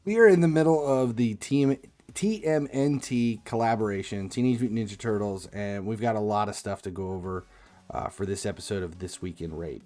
We are in the middle of the TMNT collaboration, Teenage Mutant Ninja Turtles, and we've got a lot of stuff to go over for this episode of This Week in Raid.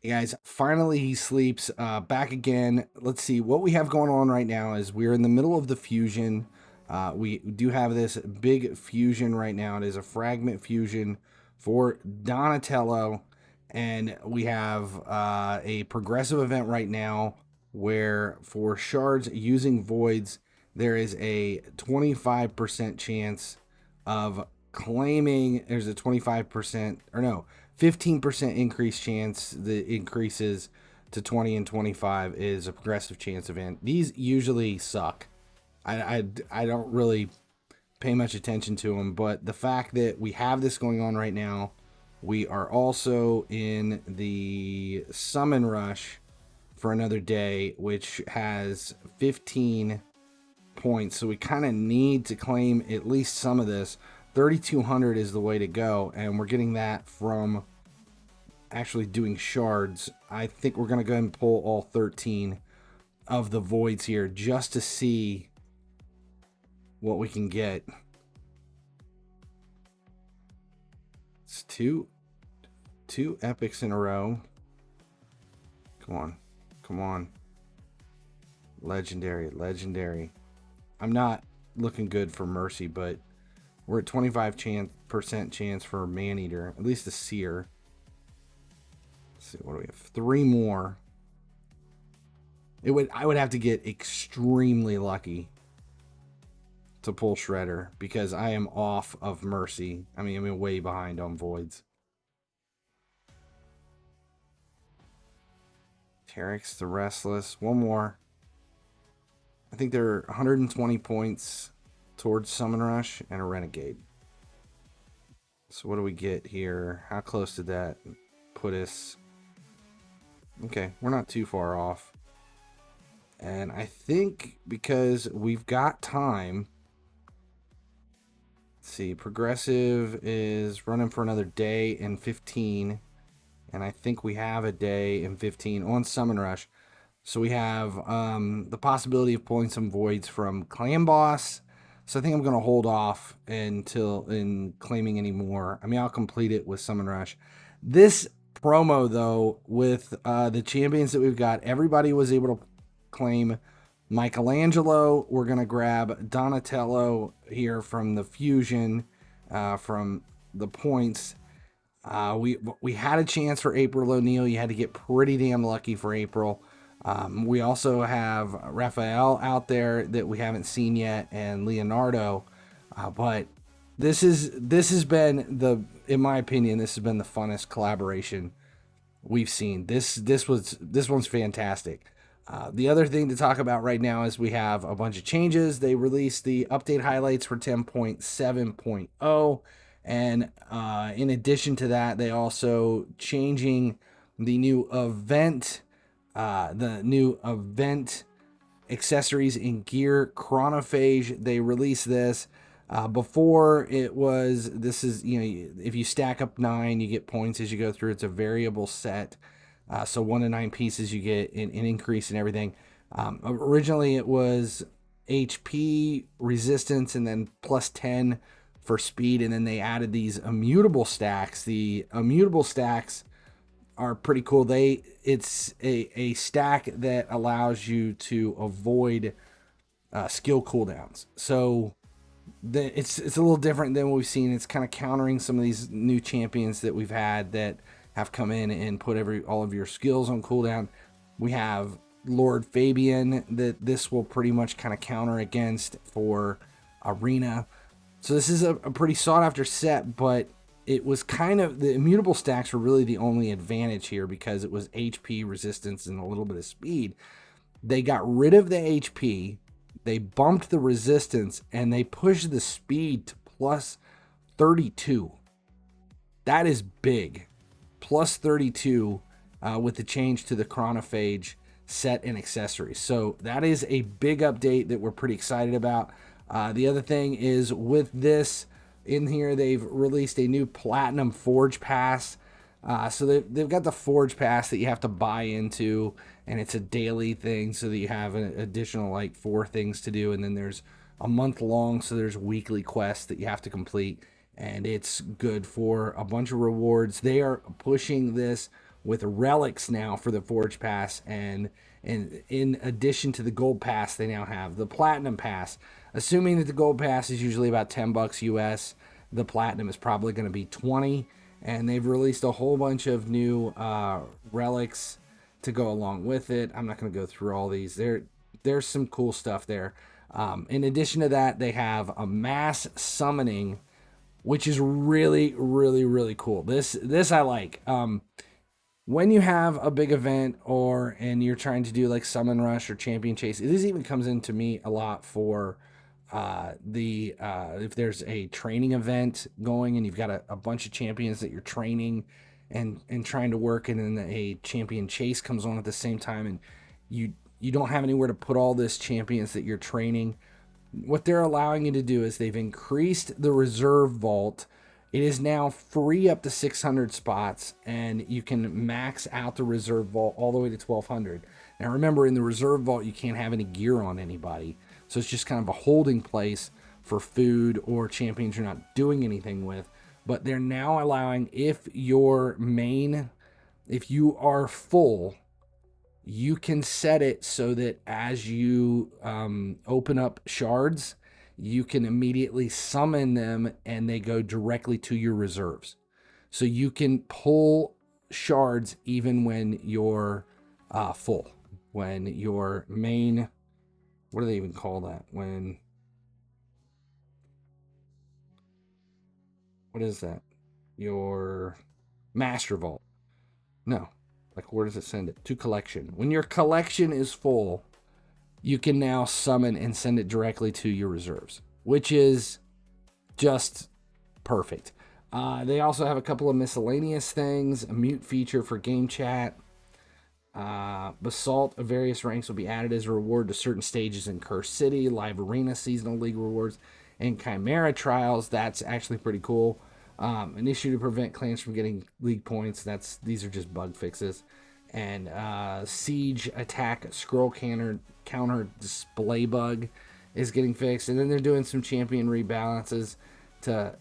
Hey guys, finally he sleeps back again. Let's see what we have going on right now. Is we're in the middle of the fusion. We do have this big fusion right now. It is a fragment fusion for Donatello, and we have a progressive event right now where for shards using voids, there is a 25% chance of claiming. There's a 25% or no 15% increased chance that increases to 20 and 25 is a progressive chance event. These usually suck. I don't really pay much attention to them, but the fact that we have this going on right now, we are also in the summon rush for another day, which has 15 points. So we kind of need to claim at least some of this. 3,200 is the way to go, and we're getting that from actually doing shards. I think we're going to go ahead and pull all 13 of the voids here just to see what we can get. It's two epics in a row. Come on. Legendary. I'm not looking good for Mercy, but we're at 25% chance for Maneater, at least a Seer. Let's see, what do we have? 3 more. I would have to get extremely lucky to pull Shredder because I am off of Mercy. I mean, I'm way behind on Voids. Terex the Restless. One more. I think they're 120 points towards Summon Rush and a Renegade. So what do we get here? How close did that put us? Okay, we're not too far off. And I think because we've got time. Let's see, Progressive is running for another day and 15. And I think we have a day and 15 on Summon Rush. So we have the possibility of pulling some voids from Clan Boss. So I think I'm going to hold off until in claiming any more. I mean, I'll complete it with Summon Rush. This promo, though, with the champions that we've got, everybody was able to claim Michelangelo. We're going to grab Donatello here from the fusion, from the points. We had a chance for April O'Neil. You had to get pretty damn lucky for April. We also have Raphael out there that we haven't seen yet, and Leonardo. But this has been in my opinion, this has been the funnest collaboration we've seen. This one's fantastic. The other thing to talk about right now is we have a bunch of changes. They released the update highlights for 10.7.0. And in addition to that, they also changing the new event accessories and gear chronophage. They released this. Before it was, this is, if you stack up 9, you get points as you go through. It's a variable set. So 1 to 9 pieces, you get an increase in everything. Originally it was HP, resistance, and then plus 10 for speed, and then they added these immutable stacks. The immutable stacks are pretty cool. It's a stack that allows you to avoid skill cooldowns. So it's a little different than what we've seen. It's kind of countering some of these new champions that we've had that have come in and put all of your skills on cooldown. We have Lord Fabian that this will pretty much kind of counter against for Arena. So this is a pretty sought after set, but it was kind of, the immutable stacks were really the only advantage here because it was HP, resistance, and a little bit of speed. They got rid of the HP, they bumped the resistance, and they pushed the speed to plus 32. That is big. Plus 32 with the change to the chronophage set and accessories. So that is a big update that we're pretty excited about. The other thing is with this, In here, they've released a new Platinum Forge Pass. So they've got the Forge Pass that you have to buy into, and it's a daily thing, so that you have an additional like 4 things to do, and then there's a month long, so there's weekly quests that you have to complete, and it's good for a bunch of rewards. They are pushing this with relics now for the Forge Pass, and in addition to the Gold Pass, they now have the Platinum Pass. Assuming that the Gold Pass is usually about $10 US, the Platinum is probably going to be 20, and they've released a whole bunch of new relics to go along with it. I'm not going to go through all these. There's some cool stuff there. In addition to that, they have a mass summoning, which is really, really, really cool. This I like. When you have a big event and you're trying to do like Summon Rush or Champion Chase, this even comes into me a lot for if there's a training event going and you've got a bunch of champions that you're training and trying to work, and then a champion chase comes on at the same time, and you don't have anywhere to put all this champions that you're training. What they're allowing you to do is they've increased the reserve vault. It is now free up to 600 spots, and you can max out the reserve vault all the way to 1200. Now remember, in the reserve vault, you can't have any gear on anybody. So it's just kind of a holding place for food or champions you're not doing anything with. But they're now allowing, if you are full, you can set it so that as you open up shards, you can immediately summon them and they go directly to your reserves. So you can pull shards even when you're full. When your main, what do they even call that? What is that? Your master vault. No, like where does it send it? To collection. When your collection is full, you can now summon and send it directly to your reserves, which is just perfect. They also have a couple of miscellaneous things, a mute feature for game chat. Basalt of various ranks will be added as a reward to certain stages in Curse City, Live Arena, Seasonal League rewards, and Chimera trials. That's actually pretty cool. An issue to prevent clans from getting league points. These are just bug fixes. And siege attack scroll counter display bug is getting fixed. And then they're doing some champion rebalances to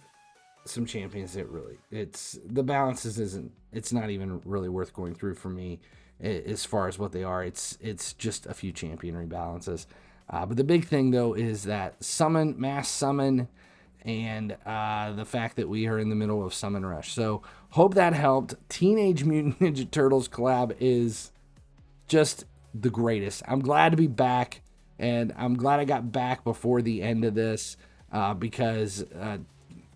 some champions that really, the balances it's not even really worth going through for me as far as what they are. It's just a few champion rebalances. But the big thing though is that mass summon, and the fact that we are in the middle of Summon Rush. So hope that helped. Teenage Mutant Ninja Turtles collab is just the greatest. I'm glad to be back, and I'm glad I got back before the end of this because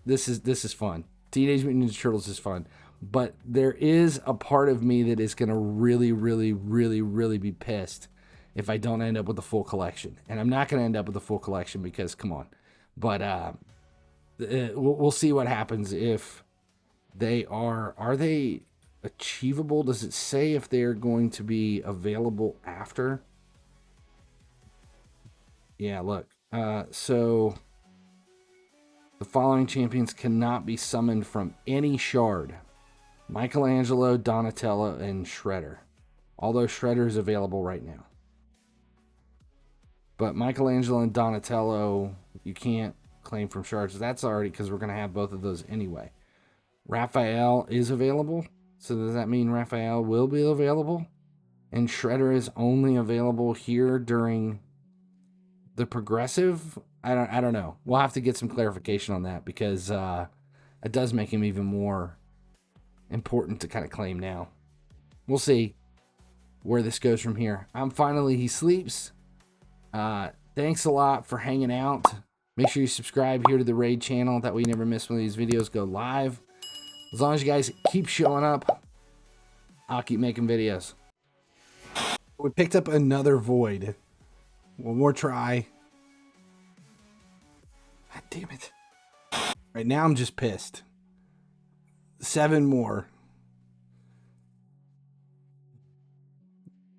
this is fun. Teenage Mutant Ninja Turtles is fun. But there is a part of me that is going to really, really, really, really be pissed if I don't end up with the full collection. And I'm not going to end up with the full collection because, come on. But we'll see what happens if they are they achievable? Does it say if they're going to be available after? Yeah, look. So the following champions cannot be summoned from any shard: Michelangelo, Donatello, and Shredder. Although Shredder is available right now. But Michelangelo and Donatello, you can't claim from shards. That's already, because we're going to have both of those anyway. Raphael is available. So does that mean Raphael will be available? And Shredder is only available here during the progressive? I don't know. We'll have to get some clarification on that, because it does make him even more important to kind of claim now. We'll see where this goes from here. I'm Finally He Sleeps. Thanks a lot for hanging out. Make sure you subscribe here to the Raid channel. That way you never miss when these videos go live. As long as you guys keep showing up, I'll keep making videos. We picked up another void. One more try. God damn it. Right now I'm just pissed. 7 more.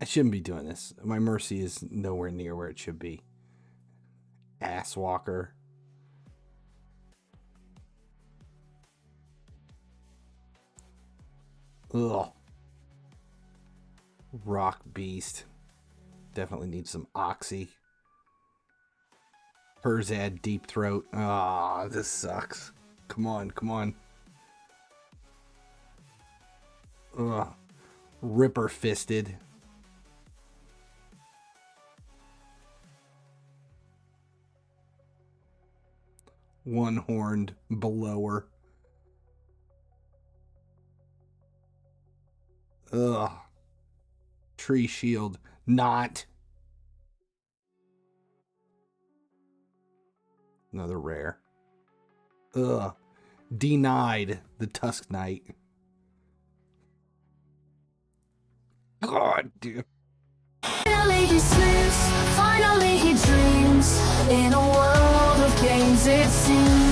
I shouldn't be doing this. My mercy is nowhere near where it should be. Ass walker. Ugh. Rock Beast. Definitely needs some Oxy. Herzad Deep Throat. Ah, this sucks. Come on, come on. Ugh. Ripper Fisted. One-horned Blower. Ugh. Tree Shield. Not. Another rare. Ugh. Denied the Tusk Knight. God, dude. Finally he sleeps, finally he dreams. In a world of games it seems.